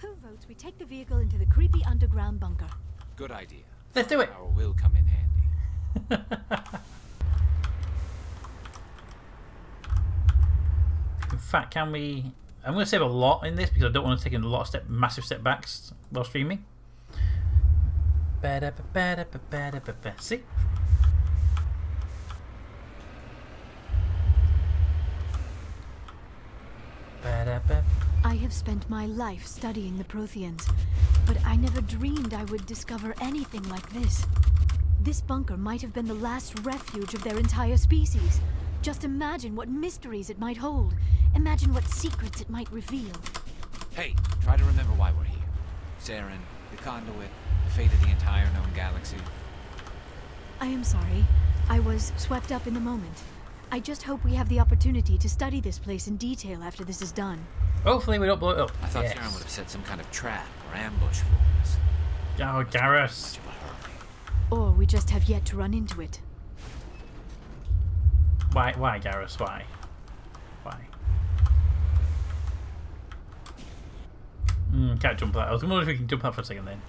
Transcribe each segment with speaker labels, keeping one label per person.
Speaker 1: Who votes we take the vehicle into the creepy underground bunker?
Speaker 2: Good idea.
Speaker 3: Let's do it.
Speaker 2: Power will come in handy.
Speaker 3: In fact, can we... I'm going to save a lot in this because I don't want to take a lot of massive step backs while streaming. See?
Speaker 1: I have spent my life studying the Protheans, but I never dreamed I would discover anything like this. This bunker might have been the last refuge of their entire species. Just imagine what mysteries it might hold. Imagine what secrets it might reveal.
Speaker 2: Hey, try to remember why we're here. Saren, the conduit, the fate of the entire known galaxy.
Speaker 1: I am sorry. I was swept up in the moment. I just hope we have the opportunity to study this place in detail after this is done.
Speaker 3: Hopefully we don't blow it up.
Speaker 2: I thought
Speaker 3: Yes.
Speaker 2: Saren would have set some kind of trap or ambush for us.
Speaker 3: Oh, Garrus.
Speaker 2: Much of a hurry.
Speaker 1: Or we just have yet to run into it.
Speaker 3: Why, Garrus? Why? Can't jump that. I was wondering if we can jump that for a second then.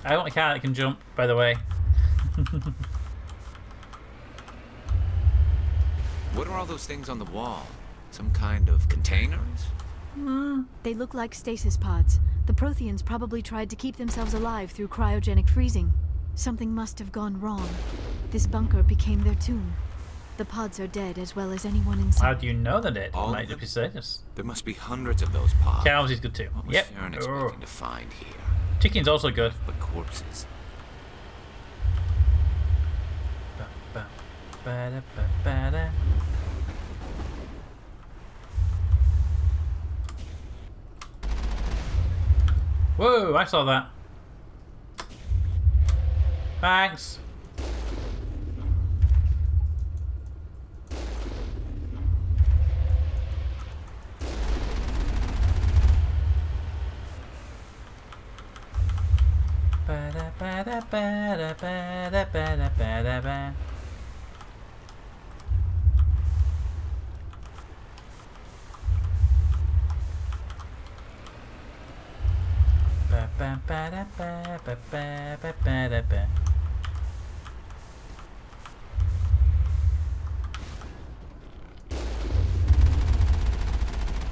Speaker 3: I want a car that can jump, by the way.
Speaker 2: What are all those things on the wall? Some kind of containers?
Speaker 1: They look like stasis pods. The Protheans probably tried to keep themselves alive through cryogenic freezing. Something must have gone wrong. This bunker became their tomb. The pods are dead as well as anyone inside.
Speaker 3: How do you know that it
Speaker 2: All
Speaker 3: might
Speaker 2: of
Speaker 3: just be
Speaker 2: them?
Speaker 3: status?
Speaker 2: There must be hundreds of those pods.
Speaker 3: Cows is good too.
Speaker 2: What was
Speaker 3: Yep.
Speaker 2: Saren expecting to find here?
Speaker 3: Chicken's also good.
Speaker 2: But corpses.
Speaker 3: Whoa, I saw that. Thanks.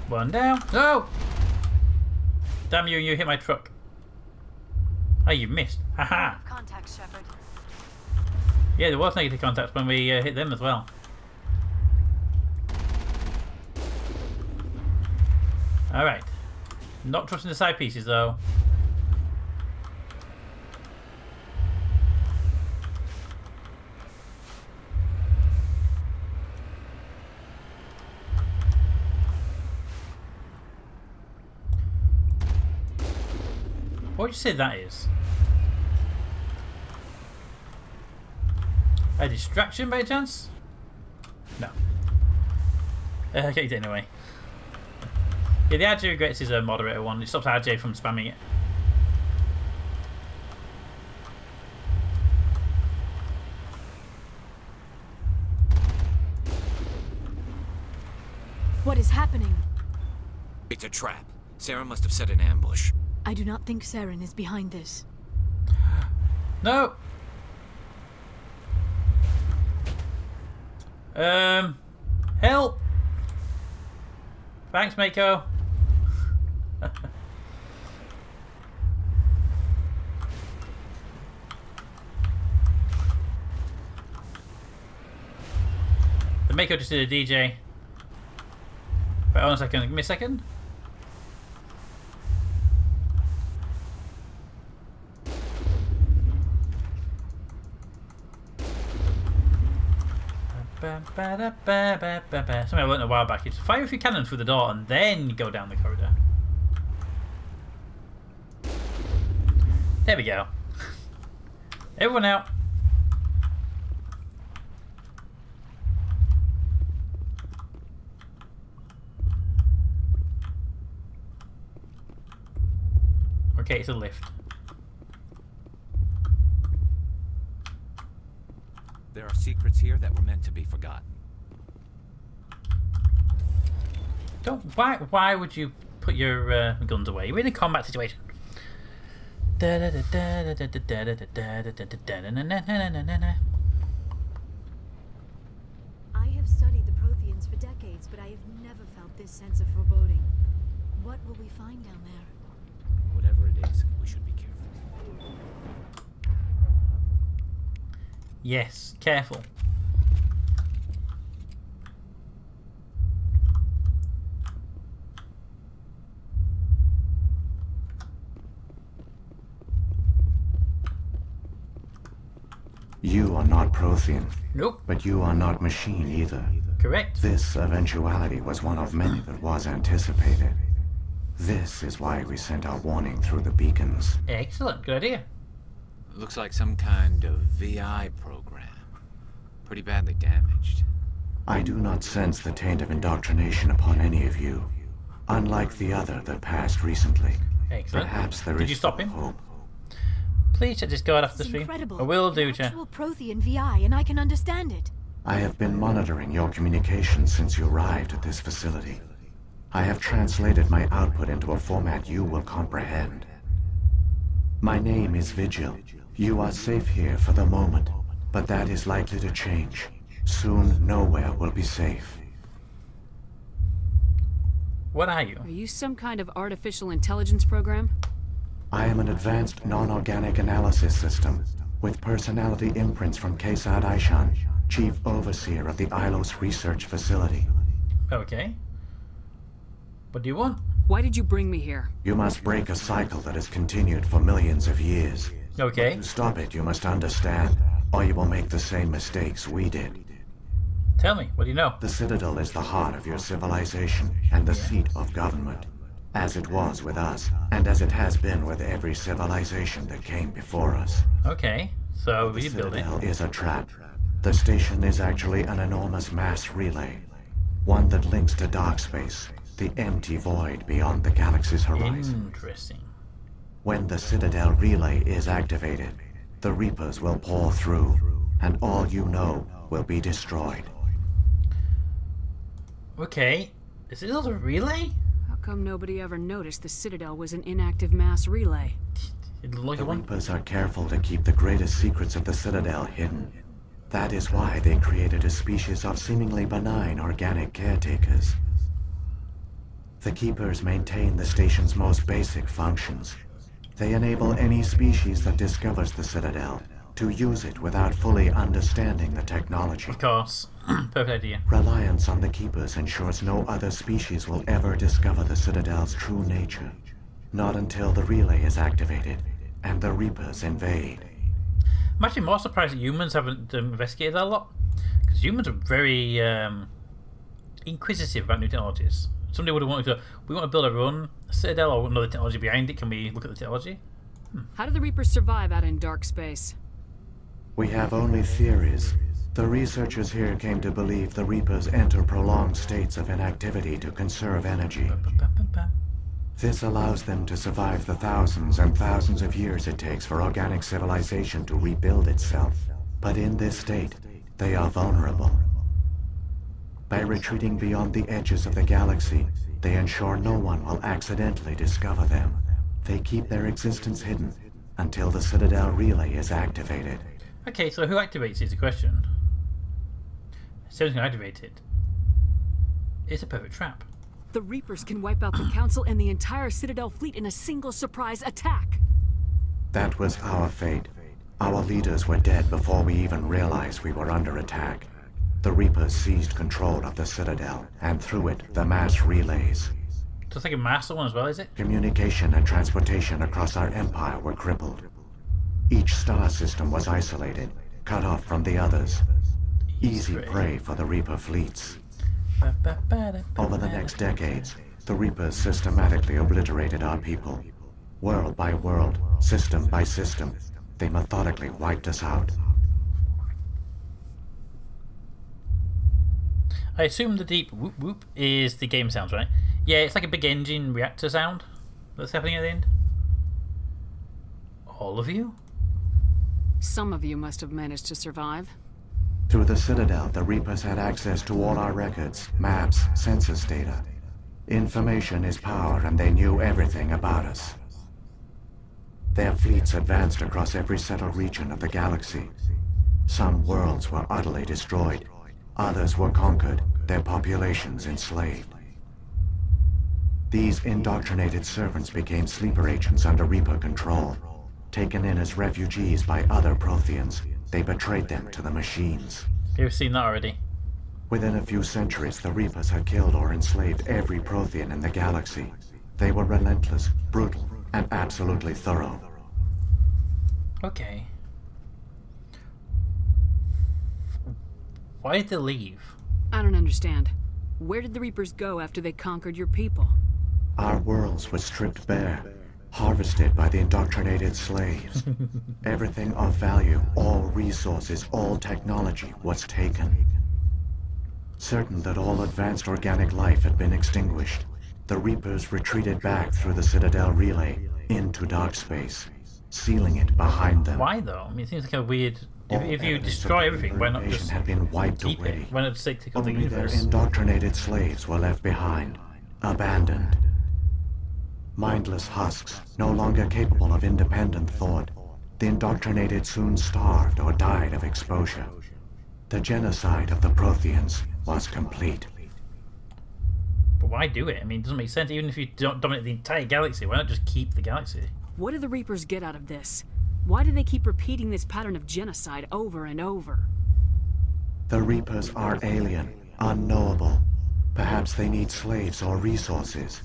Speaker 3: One down. No! Damn you, you hit my truck. Oh, you missed. Haha.
Speaker 1: Contact, Shepard.
Speaker 3: Yeah, there was negative contacts when we hit them as well. Alright. Not trusting the side pieces though. What would you say that is? A distraction by chance? No. Okay, anyway. Yeah, the RJ regrets is a moderator one. It stops RJ from spamming it.
Speaker 1: What is happening?
Speaker 2: It's a trap. Saren must have set an ambush.
Speaker 1: I do not think Saren is behind this.
Speaker 3: No! Help! Thanks, Mako. The Mako just did a DJ. Wait, hold on a second. Give me a second. Something I learned a while back is fire a few cannons through the door and then go down the corridor. There we go. Everyone out. Okay, it's a lift.
Speaker 2: There are secrets here that were meant to be forgotten.
Speaker 3: Why would you put your guns away? You're in a combat situation.
Speaker 1: I have studied the Protheans for decades, but I have never felt this sense of foreboding. What will we find down there?
Speaker 2: Whatever it is, we should be careful.
Speaker 3: Yes, careful.
Speaker 4: You are not Prothean.
Speaker 3: Nope.
Speaker 4: But you are not machine either.
Speaker 3: Correct.
Speaker 4: This eventuality was one of many that was anticipated. This is why we sent our warning through the beacons.
Speaker 3: Excellent. Good idea.
Speaker 2: Looks like some kind of VI program. Pretty badly damaged.
Speaker 4: I do not sense the taint of indoctrination upon any of you. Unlike the other that passed recently.
Speaker 3: Excellent.
Speaker 4: Perhaps there
Speaker 3: Did
Speaker 4: is
Speaker 3: you stop
Speaker 4: still
Speaker 3: him?
Speaker 4: hope.
Speaker 3: Please check this guard off the
Speaker 1: This is
Speaker 3: stream.
Speaker 1: incredible.
Speaker 3: I will do,
Speaker 1: An
Speaker 3: Chat.
Speaker 1: actual Prothean VI, and I can understand it.
Speaker 4: I have been monitoring your communications since you arrived at this facility. I have translated my output into a format you will comprehend. My name is Vigil. You are safe here for the moment, but that is likely to change. Soon, nowhere will be safe.
Speaker 3: What are you?
Speaker 5: Are you some kind of artificial intelligence program?
Speaker 4: I am an advanced non-organic analysis system with personality imprints from Kesad Aishan, Chief Overseer of the Ilos Research Facility.
Speaker 3: Okay. What do you want?
Speaker 5: Why did you bring me here?
Speaker 4: You must break a cycle that has continued for millions of years.
Speaker 3: Okay.
Speaker 4: To stop it, you must understand, or you will make the same mistakes we did.
Speaker 3: Tell me. What do you know?
Speaker 4: The Citadel is the heart of your civilization and the seat of government. As it was with us, and as it has been with every civilization that came before us.
Speaker 3: Okay. So
Speaker 4: The
Speaker 3: you build it.
Speaker 4: Citadel is a trap. The station is actually an enormous mass relay. One that links to dark space, the empty void beyond the galaxy's horizon.
Speaker 3: Interesting.
Speaker 4: When the Citadel relay is activated, the Reapers will pour through, and all you know will be destroyed.
Speaker 3: Okay. Is it a relay?
Speaker 5: How come nobody ever noticed the Citadel was an inactive mass relay?
Speaker 3: It looked like
Speaker 4: The
Speaker 3: one.
Speaker 4: Reapers are careful to keep the greatest secrets of the Citadel hidden. That is why they created a species of seemingly benign organic caretakers. The Keepers maintain the station's most basic functions. They enable any species that discovers the Citadel to use it without fully understanding the technology.
Speaker 3: Of course. Perfect idea.
Speaker 4: Reliance on the Keepers ensures no other species will ever discover the Citadel's true nature. Not until the relay is activated and the Reapers invade.
Speaker 3: I'm actually more surprised that humans haven't investigated that a lot. Because humans are very inquisitive about new technologies. Somebody would have wanted to, we want to build our own Citadel or another technology behind it. Can we look at the technology?
Speaker 5: How do the Reapers survive out in dark space?
Speaker 4: We have only theories. The researchers here came to believe the Reapers enter prolonged states of inactivity to conserve energy. This allows them to survive the thousands and thousands of years it takes for organic civilization to rebuild itself. But in this state, they are vulnerable. By retreating beyond the edges of the galaxy, they ensure no one will accidentally discover them. They keep their existence hidden until the Citadel relay is activated.
Speaker 3: Okay, so who activates it is the question. Someone's going to activate it. It's a perfect trap.
Speaker 5: The Reapers can wipe out the Council and the entire Citadel fleet in a single surprise attack.
Speaker 4: That was our fate. Our leaders were dead before we even realized we were under attack. The Reapers seized control of the Citadel, and through it, the mass relays.
Speaker 3: So it's like a master one as well, is it?
Speaker 4: Communication and transportation across our empire were crippled. Each star system was isolated, cut off from the others. Easy prey for the Reaper fleets. Over the next decades, the Reapers systematically obliterated our people. World by world, system by system, they methodically wiped us out.
Speaker 3: I assume the deep whoop whoop is the game sounds, right? Yeah, it's like a big engine reactor sound that's happening at the end. All of you?
Speaker 5: Some of you must have managed to survive.
Speaker 4: Through the Citadel, the Reapers had access to all our records, maps, census data. Information is power, and they knew everything about us. Their fleets advanced across every settled region of the galaxy. Some worlds were utterly destroyed. Others were conquered, their populations enslaved. These indoctrinated servants became sleeper agents under Reaper control. Taken in as refugees by other Protheans, they betrayed them to the machines.
Speaker 3: You've seen that already.
Speaker 4: Within a few centuries, the Reapers had killed or enslaved every Prothean in the galaxy. They were relentless, brutal, and absolutely thorough.
Speaker 3: Okay. Why did they leave?
Speaker 5: I don't understand. Where did the Reapers go after they conquered your people?
Speaker 4: Our worlds were stripped bare, harvested by the indoctrinated slaves. Everything of value, all resources, all technology was taken. Certain that all advanced organic life had been extinguished, the Reapers retreated back through the Citadel relay into dark space, sealing it behind them.
Speaker 3: Why though? I mean, it seems like a weird... If you destroy everything, why not just
Speaker 4: had been wiped
Speaker 3: keep
Speaker 4: away.
Speaker 3: it? Why not just take the
Speaker 4: Only their
Speaker 3: universe?
Speaker 4: indoctrinated slaves were left behind, abandoned. Mindless husks, no longer capable of independent thought. The indoctrinated soon starved or died of exposure. The genocide of the Protheans was complete.
Speaker 3: But why do it? I mean, it doesn't make sense. Even if you don't dominate the entire galaxy, why not just keep the galaxy?
Speaker 5: What do the Reapers get out of this? Why do they keep repeating this pattern of genocide over and over?
Speaker 4: The Reapers are alien, unknowable. Perhaps they need slaves or resources.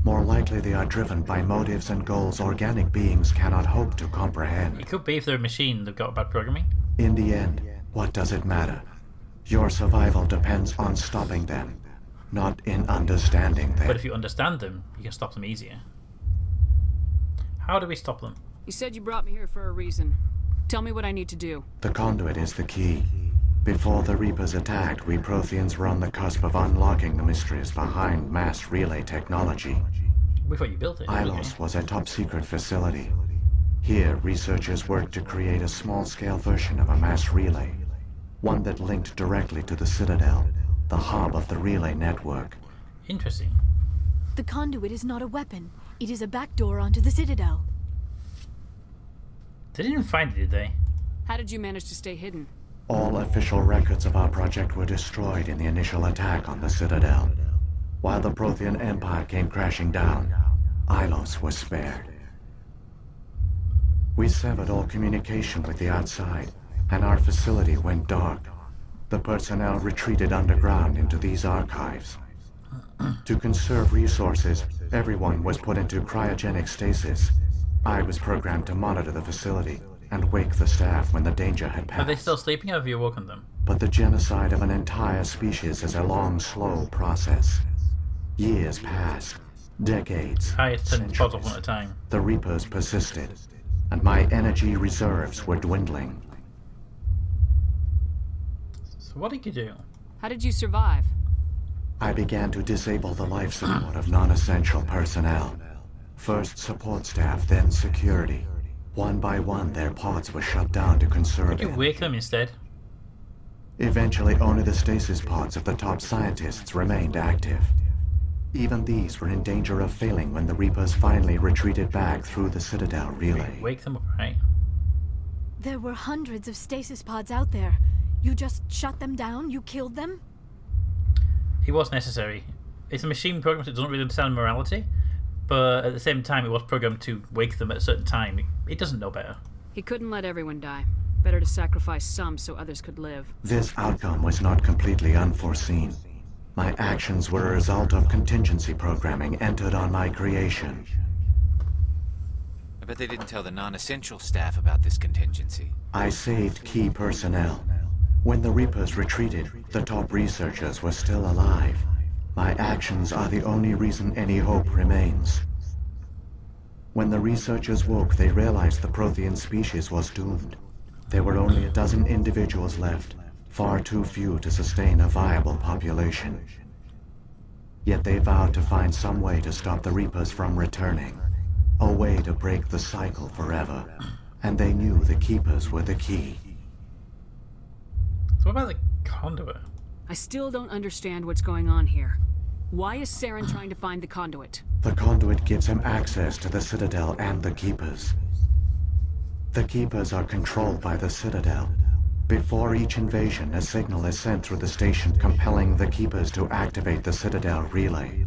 Speaker 4: More likely they are driven by motives and goals organic beings cannot hope to comprehend.
Speaker 3: It could be if they're a machine, they've got bad programming.
Speaker 4: In the end, what does it matter? Your survival depends on stopping them, not in understanding them.
Speaker 3: But if you understand them, you can stop them easier. How do we stop them?
Speaker 5: You said you brought me here for a reason. Tell me what I need to do.
Speaker 4: The conduit is the key. Before the Reapers attacked, we Protheans were on the cusp of unlocking the mysteries behind mass relay technology.
Speaker 3: We thought you built it.
Speaker 4: Ilos was a top-secret facility. Here, researchers worked to create a small-scale version of a mass relay, one that linked directly to the Citadel, the hub of the relay network.
Speaker 3: Interesting.
Speaker 1: The conduit is not a weapon. It is a backdoor onto the Citadel.
Speaker 3: They didn't find it, did they?
Speaker 5: How did you manage to stay hidden?
Speaker 4: All official records of our project were destroyed in the initial attack on the Citadel. While the Prothean Empire came crashing down, Ilos was spared. We severed all communication with the outside, and our facility went dark. The personnel retreated underground into these archives. To conserve resources, everyone was put into cryogenic stasis. I was programmed to monitor the facility and wake the staff when the danger had passed.
Speaker 3: Are they still sleeping, or have you awoken them?
Speaker 4: But the genocide of an entire species is a long, slow process. Years passed, decades,
Speaker 3: I tend to pause off
Speaker 4: centuries.
Speaker 3: one at a time.
Speaker 4: The Reapers persisted, and my energy reserves were dwindling.
Speaker 3: So what did you do?
Speaker 5: How did you survive?
Speaker 4: I began to disable the life support of non-essential personnel. First support staff, then security. One by one, their pods were shut down to conserve
Speaker 3: Could you
Speaker 4: energy.
Speaker 3: wake them instead?
Speaker 4: Eventually, only the stasis pods of the top scientists remained active. Even these were in danger of failing when the Reapers finally retreated back through the Citadel relay.
Speaker 3: Wake them up, right?
Speaker 1: There were hundreds of stasis pods out there. You just shut them down? You killed them?
Speaker 3: It was necessary. It's a machine program, so it doesn't really understand morality. But at the same time, it was programmed to wake them at a certain time. It doesn't know better.
Speaker 5: He couldn't let everyone die. Better to sacrifice some so others could live.
Speaker 4: This outcome was not completely unforeseen. My actions were a result of contingency programming entered on my creation.
Speaker 2: I bet they didn't tell the non-essential staff about this contingency.
Speaker 4: I saved key personnel. When the Reapers retreated, the top researchers were still alive. My actions are the only reason any hope remains. When the researchers woke, they realized the Prothean species was doomed. There were only a dozen individuals left, far too few to sustain a viable population. Yet they vowed to find some way to stop the Reapers from returning. a way to break the cycle forever. And they knew the Keepers were the key.
Speaker 3: So what about the conduit?
Speaker 5: I still don't understand what's going on here. Why is Saren trying to find the conduit?
Speaker 4: The conduit gives him access to the Citadel and the Keepers. The Keepers are controlled by the Citadel. Before each invasion, a signal is sent through the station compelling the Keepers to activate the Citadel relay.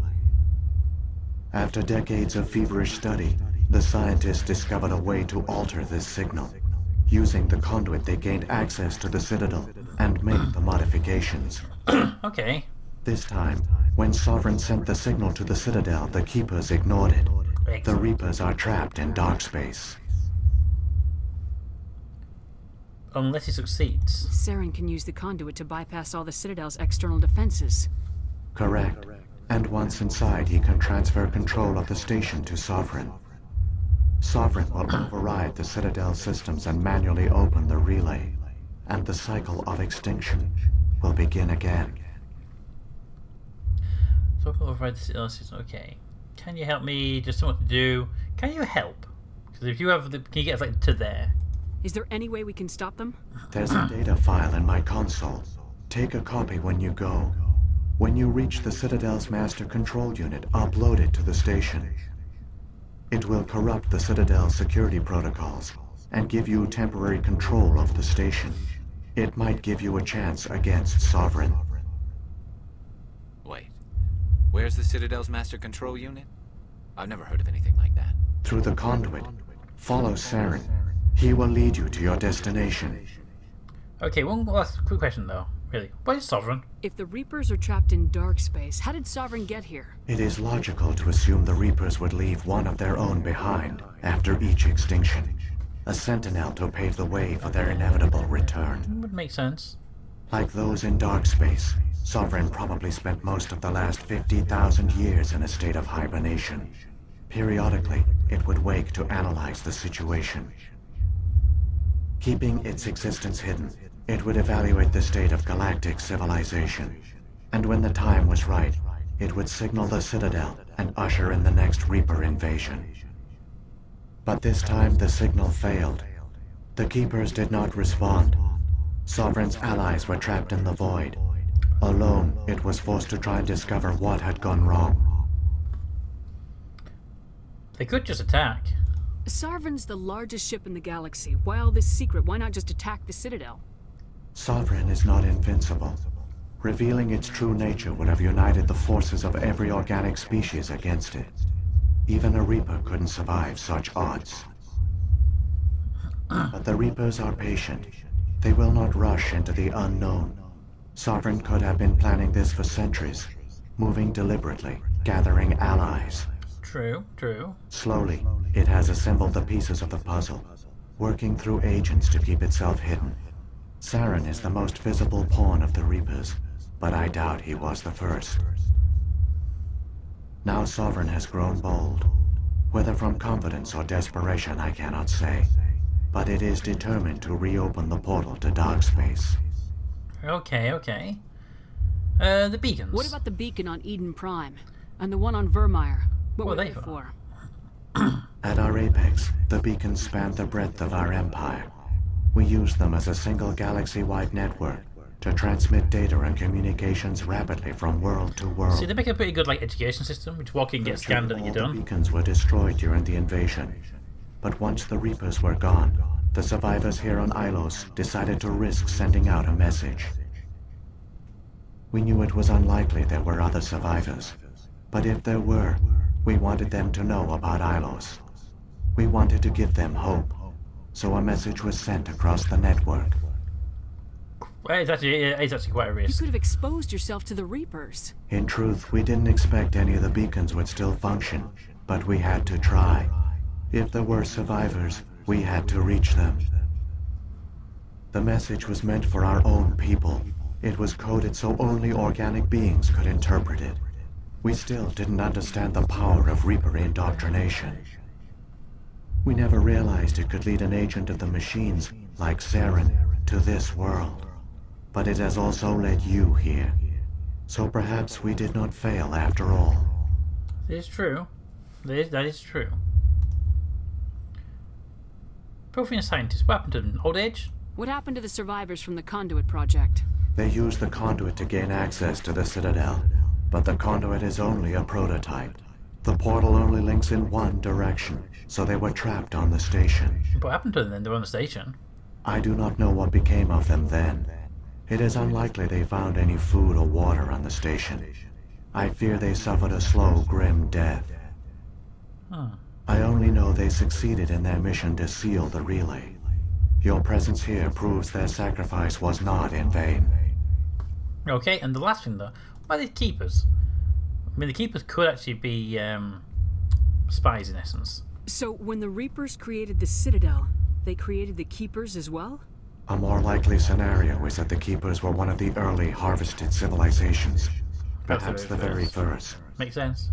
Speaker 4: After decades of feverish study, the scientists discovered a way to alter this signal. Using the conduit, they gained access to the Citadel and made the modifications.
Speaker 3: Okay.
Speaker 4: This time, when Sovereign sent the signal to the Citadel, the Keepers ignored it. The Reapers are trapped in dark space.
Speaker 3: Unless he succeeds.
Speaker 5: Saren can use the conduit to bypass all the Citadel's external defenses.
Speaker 4: Correct. And once inside, he can transfer control of the station to Sovereign. Sovereign will override the Citadel systems and manually open the relay. And the cycle of extinction will begin again.
Speaker 3: So override the Citadel system. Okay. Can you help me? Just what to do. Can you help? Because if you have the, can you get like to there?
Speaker 5: Is there any way we can stop them?
Speaker 4: There's a data file in my console. Take a copy when you go. When you reach the Citadel's master control unit, upload it to the station. It will corrupt the Citadel's security protocols and give you temporary control of the station. It might give you a chance against Sovereign.
Speaker 2: Wait. Where's the Citadel's master control unit? I've never heard of anything like that.
Speaker 4: Through the conduit, follow Saren. He will lead you to your destination.
Speaker 3: Okay, one last quick question though. Really, what is Sovereign?
Speaker 5: If the Reapers are trapped in dark space, how did Sovereign get here?
Speaker 4: It is logical to assume the Reapers would leave one of their own behind after each extinction. A sentinel to pave the way for their inevitable return.
Speaker 3: Would make sense.
Speaker 4: Like those in dark space, Sovereign probably spent most of the last 50,000 years in a state of hibernation. Periodically, it would wake to analyze the situation. Keeping its existence hidden, it would evaluate the state of galactic civilization. And when the time was right, it would signal the Citadel and usher in the next Reaper invasion. But this time the signal failed. The Keepers did not respond. Sovereign's allies were trapped in the void. Alone, it was forced to try and discover what had gone wrong.
Speaker 3: They could just attack.
Speaker 5: Sovereign's the largest ship in the galaxy. Why all this secret? Why not just attack the Citadel?
Speaker 4: Sovereign is not invincible. Revealing its true nature would have united the forces of every organic species against it. Even a Reaper couldn't survive such odds. But the Reapers are patient. They will not rush into the unknown. Sovereign could have been planning this for centuries, moving deliberately, gathering allies.
Speaker 3: True, true.
Speaker 4: Slowly, it has assembled the pieces of the puzzle, working through agents to keep itself hidden. Saren is the most visible pawn of the Reapers, but I doubt he was the first. Now Sovereign has grown bold. Whether from confidence or desperation, I cannot say. But it is determined to reopen the portal to dark space.
Speaker 3: Okay, okay. The beacons.
Speaker 5: What about the beacon on Eden Prime? And the one on Vermeer? What were they for?
Speaker 4: At our apex, the beacons span the breadth of our empire. We use them as a single galaxy-wide network to transmit data and communications rapidly from world to world.
Speaker 3: See, they make a pretty good education system. You just walk in, get scanned, and you're done.
Speaker 4: The beacons were destroyed during the invasion. But once the Reapers were gone, the survivors here on Ilos decided to risk sending out a message. We knew it was unlikely there were other survivors. But if there were, we wanted them to know about Ilos. We wanted to give them hope. So a message was sent across the network.
Speaker 3: Well, it's actually quite a risk.
Speaker 5: You could have exposed yourself to the Reapers.
Speaker 4: In truth, we didn't expect any of the beacons would still function, but we had to try. If there were survivors, we had to reach them. The message was meant for our own people. It was coded so only organic beings could interpret it. We still didn't understand the power of Reaper indoctrination. We never realized it could lead an agent of the machines, like Saren, to this world. But it has also led you here. So perhaps we did not fail after all.
Speaker 3: It is true. That is true. Prothean scientists, what happened to them? Old age?
Speaker 5: What happened to the survivors from the Conduit project?
Speaker 4: They used the conduit to gain access to the Citadel, but the conduit is only a prototype. The portal only links in one direction, so they were trapped on the station.
Speaker 3: What happened to them then? They were on the station.
Speaker 4: I do not know what became of them then. It is unlikely they found any food or water on the station. I fear they suffered a slow, grim death.
Speaker 3: Huh.
Speaker 4: I only know they succeeded in their mission to seal the relay. Your presence here proves their sacrifice was not in vain.
Speaker 3: Okay, and the last thing though, why are they keepers? I mean, the keepers could actually be spies in essence.
Speaker 5: So when the Reapers created the Citadel, they created the Keepers as well?
Speaker 4: A more likely scenario is that the Keepers were one of the early harvested civilizations. Perhaps the very first.
Speaker 3: Makes sense.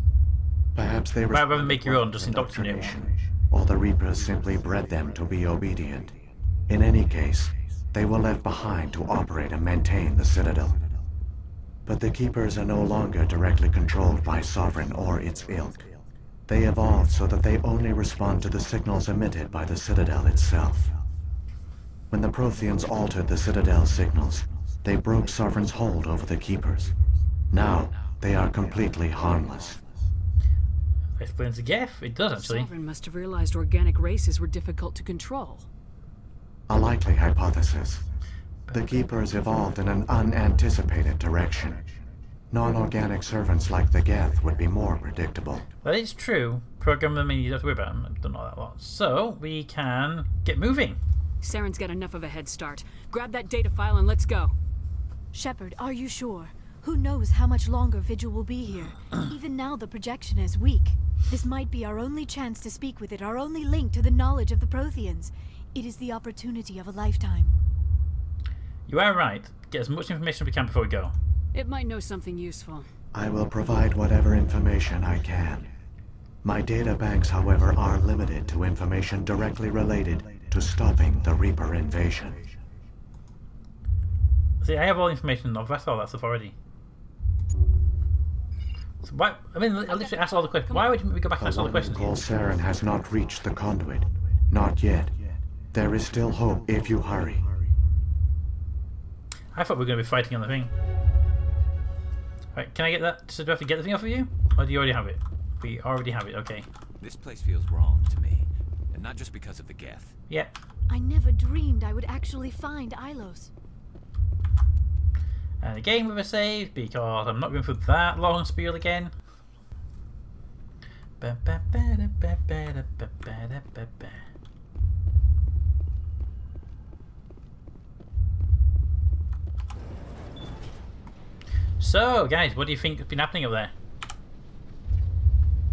Speaker 4: Perhaps they
Speaker 3: rather than make your own, just indoctrinate one.
Speaker 4: Or the Reapers simply bred them to be obedient. In any case, they were left behind to operate and maintain the Citadel. But the Keepers are no longer directly controlled by Sovereign or its ilk. They evolved so that they only respond to the signals emitted by the Citadel itself. When the Protheans altered the Citadel's signals, they broke Sovereign's hold over the Keepers. Now, they are completely harmless.
Speaker 3: Explains the Geth. It does actually.
Speaker 5: Sovereign must have realized organic races were difficult to control.
Speaker 4: A likely hypothesis. The Keepers evolved in an unanticipated direction. Non-organic servants like the Geth would be more predictable.
Speaker 3: That is true. Program them and you don't have to worry about them. I don't know that lot. So, we can get moving.
Speaker 5: Saren's got enough of a head start. Grab that data file and let's go.
Speaker 1: Shepard, are you sure? Who knows how much longer Vigil will be here? Even now the projection is weak. This might be our only chance to speak with it, our only link to the knowledge of the Protheans. It is the opportunity of a lifetime.
Speaker 3: You are right. Get as much information as we can before we go.
Speaker 5: It might know something useful.
Speaker 4: I will provide whatever information I can. My data banks, however, are limited to information directly related to stopping the Reaper invasion.
Speaker 3: See, I have all the information of all that stuff already. So why? I mean, I literally asked all the questions. Why would we go back and ask all the questions?
Speaker 4: Saren has not reached the conduit. Not yet. There is still hope if you hurry.
Speaker 3: I thought we were going to be fighting on the thing. Right, can I get that? So do I have to get the thing off of you? Or do you already have it? We already have it, okay.
Speaker 2: This place feels wrong to me. And not just because of the Geth.
Speaker 3: Yeah.
Speaker 1: I never dreamed I would actually find Ilos.
Speaker 3: And again with a save, because I'm not going through that long spiel again. So, guys, what do you think has been happening up there?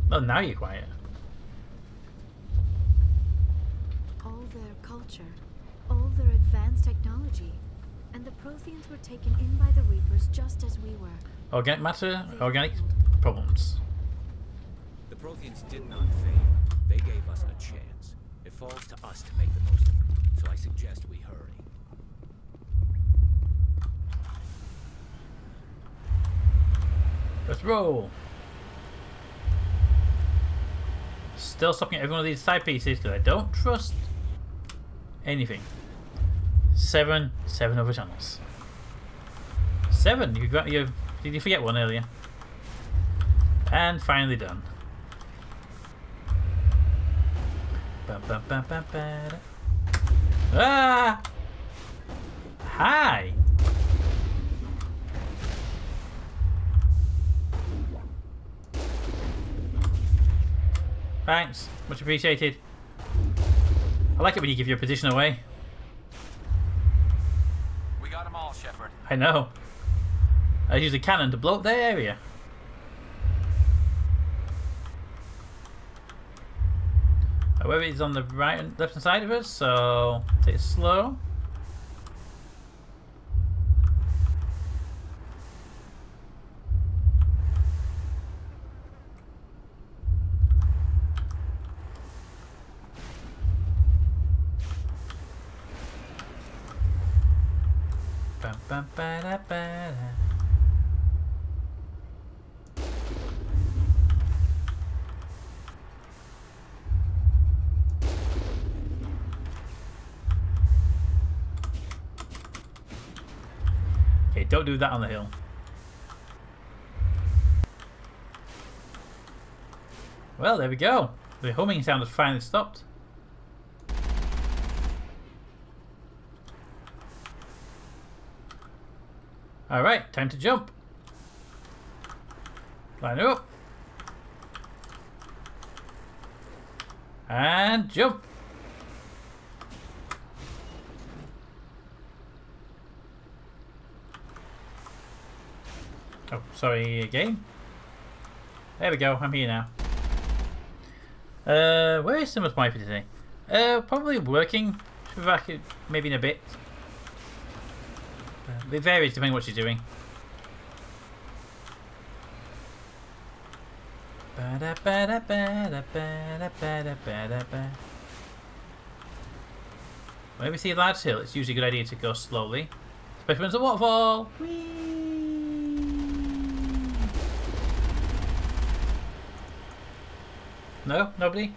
Speaker 3: Well, now you're quiet.
Speaker 1: All their culture, all their advanced technology, and the Protheans were taken in by the Reapers just as we were.
Speaker 3: Organic matter, organic problems.
Speaker 2: The Protheans did not fail. They gave us a chance. It falls to us to make the most of it. So I suggest we hurry.
Speaker 3: Let's roll. Still stopping every one of these side pieces because I don't trust anything. 7 other channels. 7. You got your. Did you forget one earlier? And finally done. Ah! Hi. Thanks, much appreciated. I like it when you give your position away.
Speaker 2: We got them all, Shepard.
Speaker 3: I know. I use a cannon to blow up their area. However, it's on the right and left hand side of us, so take it slow. Don't do that on the hill. Well, there we go. The humming sound has finally stopped. Alright, time to jump. Line up. And jump. Oh, sorry again. There we go, I'm here now. Where is Summer's wife today? Probably working. She'll be back maybe in a bit. It varies depending on what she's doing. Whenever you see a large hill, it's usually a good idea to go slowly. Especially when it's a waterfall. Whee! No? Nobody?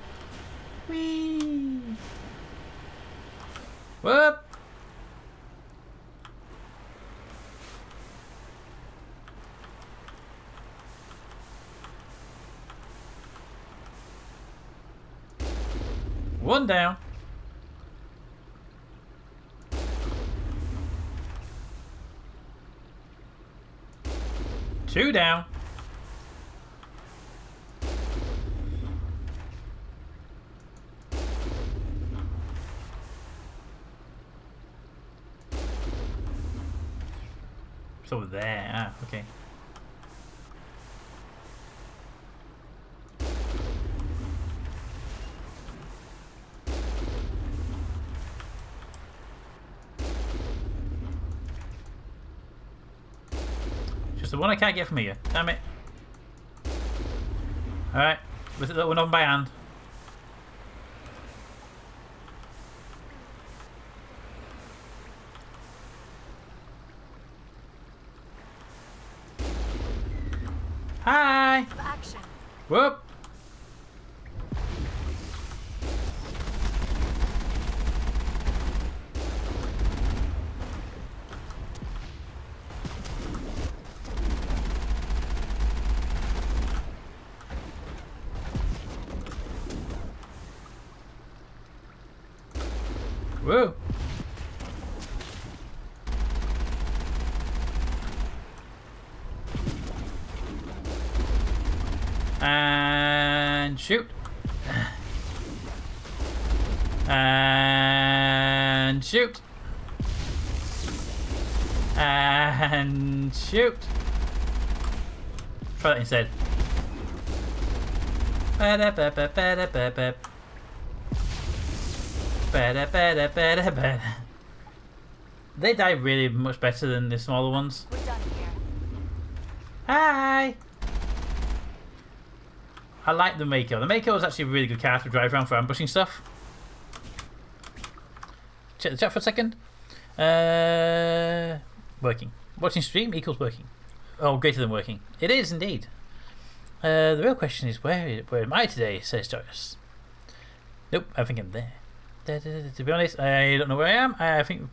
Speaker 3: Whee! Whoop! One down. Two down. It's over there. Ah, okay. Just the one I can't get from here. Damn it. Alright. Was it that one on by hand? Hi!
Speaker 1: Action.
Speaker 3: Whoop! Whoa! And shoot. And shoot. And shoot. Try that instead. They die really much better than the smaller ones.
Speaker 1: We're done here.
Speaker 3: Hi! I like the Mako. The Mako is actually a really good car to drive around for ambushing stuff. Check the chat for a second. Working. Watching stream equals working. Oh, greater than working. It is indeed. The real question is, where am I today, says Joyce. Nope, I think I'm there. To be honest, I don't know where I am. I think...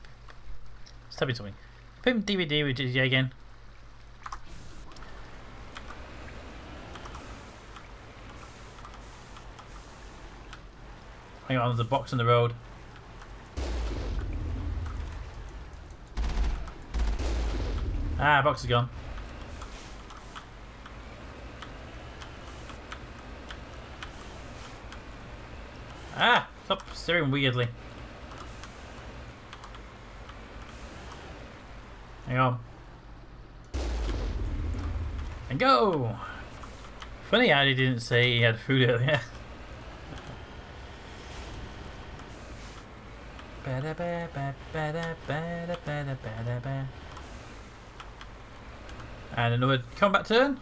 Speaker 3: Stop me something. Put DVD with DJ again. Hang on, there's a box on the road. Ah, box is gone. Ah, stop steering weirdly. Hang on. And go! Funny how he didn't say he had food earlier. And another combat turn.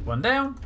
Speaker 3: One down.